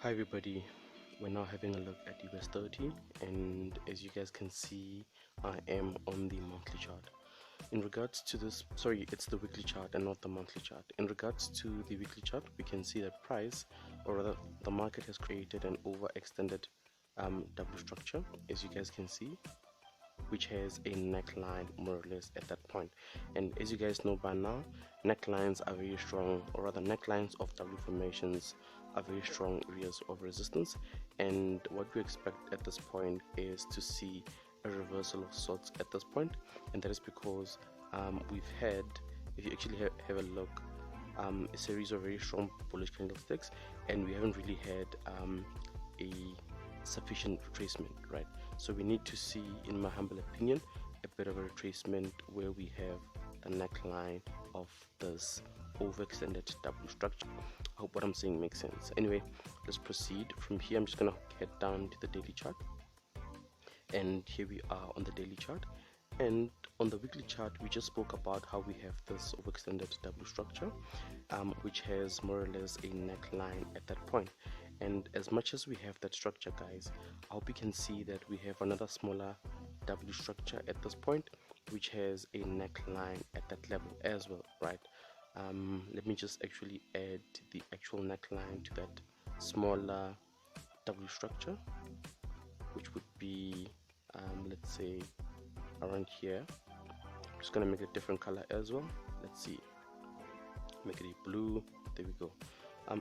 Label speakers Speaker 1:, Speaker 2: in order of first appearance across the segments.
Speaker 1: Hi everybody, we're now having a look at US30, and as you guys can see, I am on the monthly chart. In regards to this, sorry, it's the weekly chart and not the monthly chart. In regards to the weekly chart, we can see that price, or rather the market, has created an overextended W structure, as you guys can see, which has a neckline more or less at that point. And as you guys know by now, necklines are very strong, or rather necklines of W formations are very strong areas of resistance, and what we expect at this point is to see a reversal of sorts at this point. And that is because we've had, if you actually have a look, a series of very strong bullish candlesticks, and we haven't really had a sufficient retracement, right? So we need to see, in my humble opinion, a bit of a retracement where we have the neckline of this overextended W structure. I hope what I'm saying makes sense. Anyway, let's proceed. From here, I'm just gonna head down to the daily chart, and here we are on the daily chart. And on the weekly chart, we just spoke about how we have this overextended W structure, which has more or less a neckline at that point. And as much as we have that structure, guys, I hope you can see that we have another smaller W structure at this point, which has a neckline at that level as well, right? Let me just actually add the actual neckline to that smaller W structure, which would be, let's say, around here. I'm just gonna make a different color as well. Let's see, make it a blue. There we go.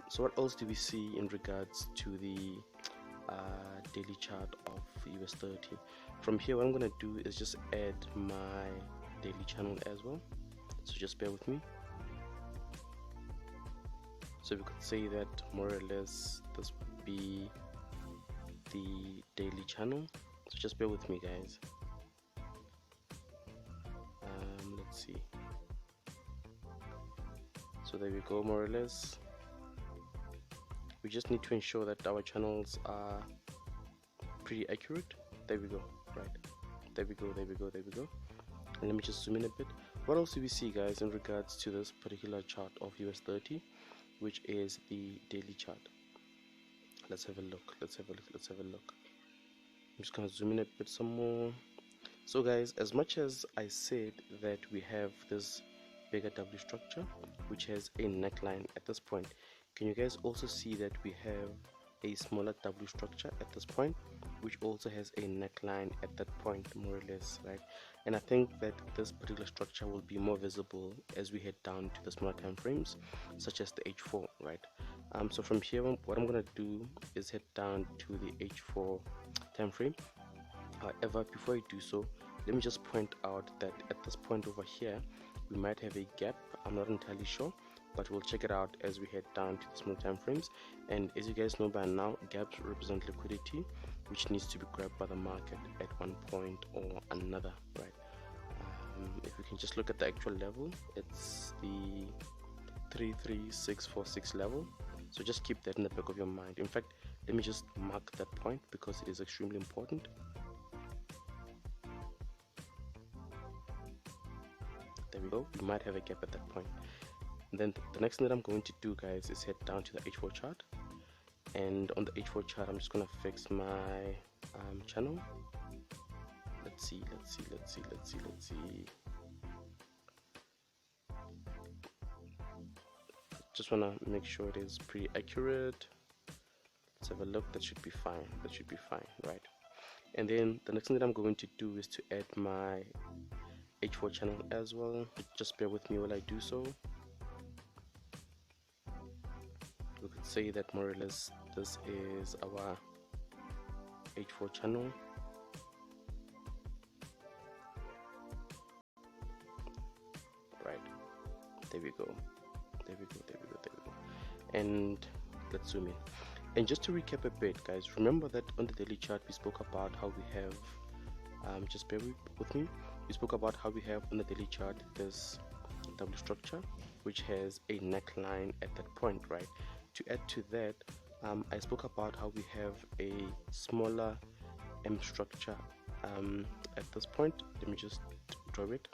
Speaker 1: So what else do we see in regards to the daily chart of US30? From here, what I'm gonna do is just add my daily channel as well, so just bear with me. So we could say that more or less this would be the daily channel, so just bear with me, guys. Let's see, so there we go. More or less, we just need to ensure that our channels are pretty accurate. There we go, right, there we go, there we go, there we go. And let me just zoom in a bit. What else do we see, guys, in regards to this particular chart of US30, which is the daily chart? Let's have a look, let's have a look, let's have a look. I'm just gonna zoom in a bit some more. So guys, as much as I said that we have this bigger W structure which has a neckline at this point, can you guys also see that we have a smaller W structure at this point, which also has a neckline at that point, more or less, right? And I think that this particular structure will be more visible as we head down to the smaller time frames, such as the H4, right? So from here, what I'm gonna do is head down to the H4 time frame. However, before I do so, let me just point out that at this point over here, we might have a gap. I'm not entirely sure, but we'll check it out as we head down to the small time frames. And as you guys know by now, gaps represent liquidity, which needs to be grabbed by the market at one point or another, right? If we can just look at the actual level, it's the 33646 level. So just keep that in the back of your mind. In fact, let me just mark that point because it is extremely important. There we go. We might have a gap at that point. And then the next thing that I'm going to do, guys, is head down to the H4 chart. And on the H4 chart, I'm just going to fix my channel. Let's see, let's see, let's see, let's see, let's see. Just want to make sure it is pretty accurate. Let's have a look. That should be fine. That should be fine, right? And then the next thing that I'm going to do is to add my H4 channel as well. Just bear with me while I do so. We could say that more or less this is our H4 channel. Right, there we go, there we go, there we go, there we go. And let's zoom in. And just to recap a bit, guys, remember that on the daily chart we spoke about how we have, just bear with me, we spoke about how we have on the daily chart this W structure which has a neckline at that point, right? To add to that, I spoke about how we have a smaller M structure at this point. Let me just draw it.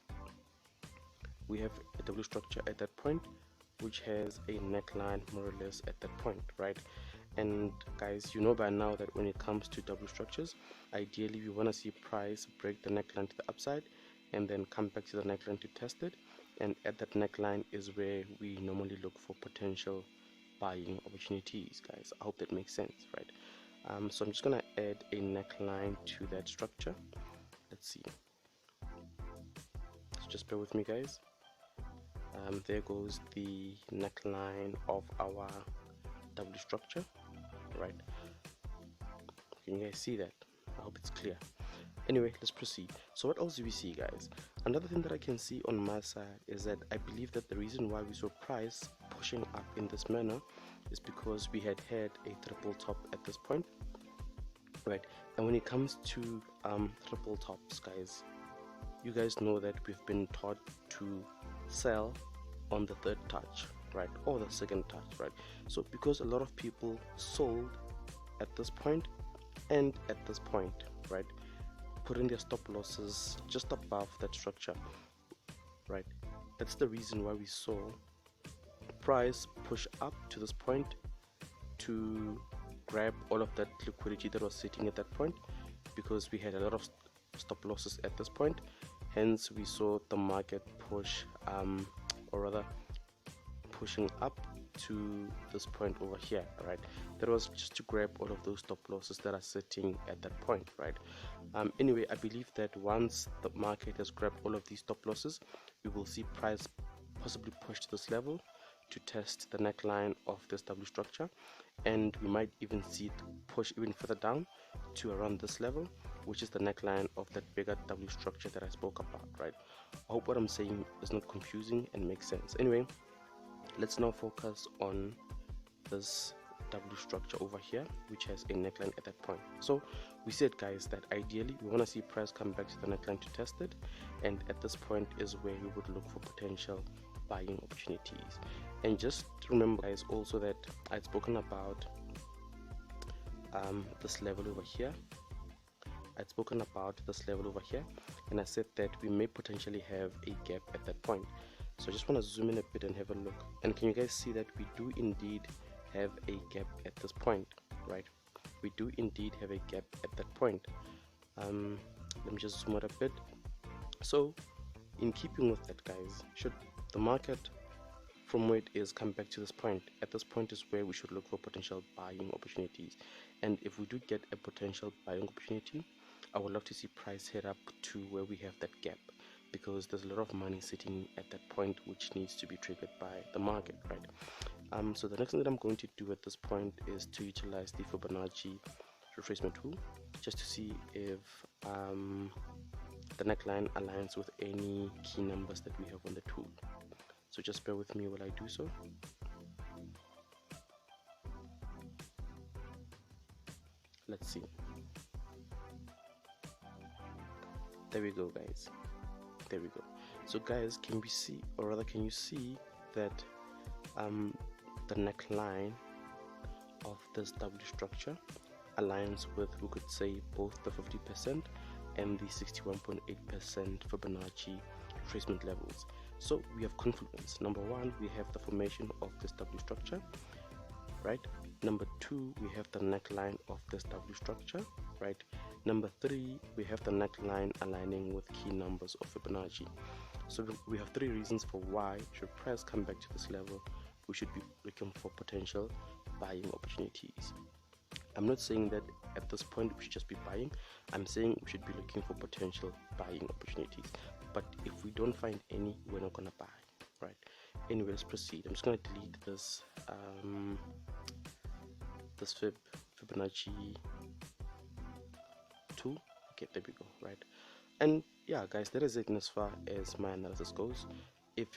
Speaker 1: We have a W structure at that point which has a neckline more or less at that point, right? And guys, you know by now that when it comes to W structures, ideally we want to see price break the neckline to the upside and then come back to the neckline to test it, and at that neckline is where we normally look for potential buying opportunities. Guys, I hope that makes sense, right? So I'm just gonna add a neckline to that structure. Let's see, so just bear with me, guys. There goes the neckline of our W structure, right? Can you guys see that? I hope it's clear. Anyway, let's proceed. So what else do we see, guys? Another thing that I can see on my side is that I believe that the reason why we saw price pushing up in this manner is because we had a triple top at this point, right? And when it comes to triple tops, guys, you guys know that we've been taught to sell on the third touch, right, or the second touch, right? So because a lot of people sold at this point and at this point, right, putting their stop losses just above that structure, right, that's the reason why we saw price push up to this point to grab all of that liquidity that was sitting at that point, because we had a lot of stop losses at this point. Hence we saw the market push or rather pushing up to this point over here, right? That was just to grab all of those stop losses that are sitting at that point, right? Anyway, I believe that once the market has grabbed all of these stop losses, we will see price possibly push to this level to test the neckline of this W structure, and we might even see it push even further down to around this level, which is the neckline of that bigger W structure that I spoke about, right? I hope what I'm saying is not confusing and makes sense. Anyway, let's now focus on this W structure over here, which has a neckline at that point. So we said, guys, that ideally we want to see price come back to the neckline to test it, and at this point is where we would look for potential buying opportunities. And just remember, guys, also that I'd spoken about this level over here. And I said that we may potentially have a gap at that point. So I just want to zoom in a bit and have a look. And can you guys see that we do indeed have a gap at this point, right? We do indeed have a gap at that point. Let me just zoom out a bit. So in keeping with that, guys, should the market from where it is come back to this point, at this point is where we should look for potential buying opportunities. And if we do get a potential buying opportunity, I would love to see price head up to where we have that gap, because there's a lot of money sitting at that point which needs to be triggered by the market, right? So the next thing that I'm going to do at this point is to utilize the Fibonacci retracement tool just to see if the neckline aligns with any key numbers that we have on the tool. So just bear with me while I do so. Let's see. There we go, guys. There we go. So guys, can we see, or rather can you see that the neckline of this W structure aligns with, we could say, both the 50% and the 61.8% Fibonacci retracement levels. So we have confluence. Number one, we have the formation of this W structure, right? Number two, we have the neckline of this W structure, right? Number three, we have the neckline aligning with key numbers of Fibonacci. So we have three reasons for why, should price come back to this level, we should be looking for potential buying opportunities. I'm not saying that at this point we should just be buying. I'm saying we should be looking for potential buying opportunities. But if we don't find any, we're not gonna buy, right? Anyway, let's proceed. I'm just gonna delete this this Fibonacci tool. Okay, there we go, right? And yeah, guys, that is it as far as my analysis goes. If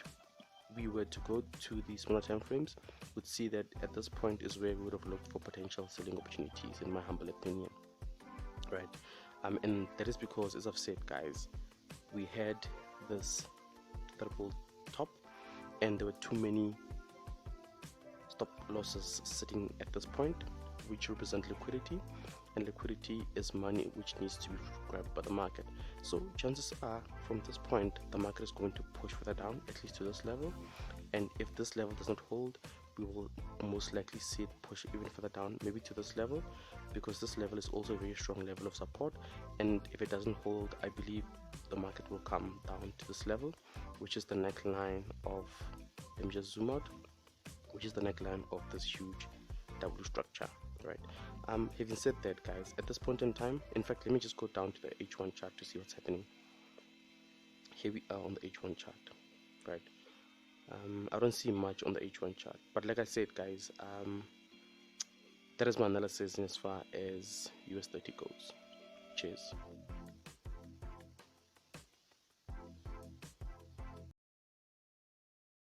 Speaker 1: we were to go to the smaller time frames, we'd see that at this point is where we would have looked for potential selling opportunities, in my humble opinion, right? And that is because, as I've said, guys, we had this triple top and there were too many stop losses sitting at this point, which represent liquidity, and liquidity is money which needs to be grabbed by the market. So chances are, from this point, the market is going to push further down, at least to this level, and if this level does not hold, we will most likely see it push even further down, maybe to this level, because this level is also a very strong level of support. And if it doesn't hold, I believe the market will come down to this level, which is the neckline of, let me just zoom out, which is the neckline of this huge W structure, right? Having said that, guys, at this point in time, in fact, let me just go down to the H1 chart to see what's happening. Here we are on the H1 chart, right? I don't see much on the H1 chart, but like I said, guys, that is my analysis as far as US30 goes. Cheers.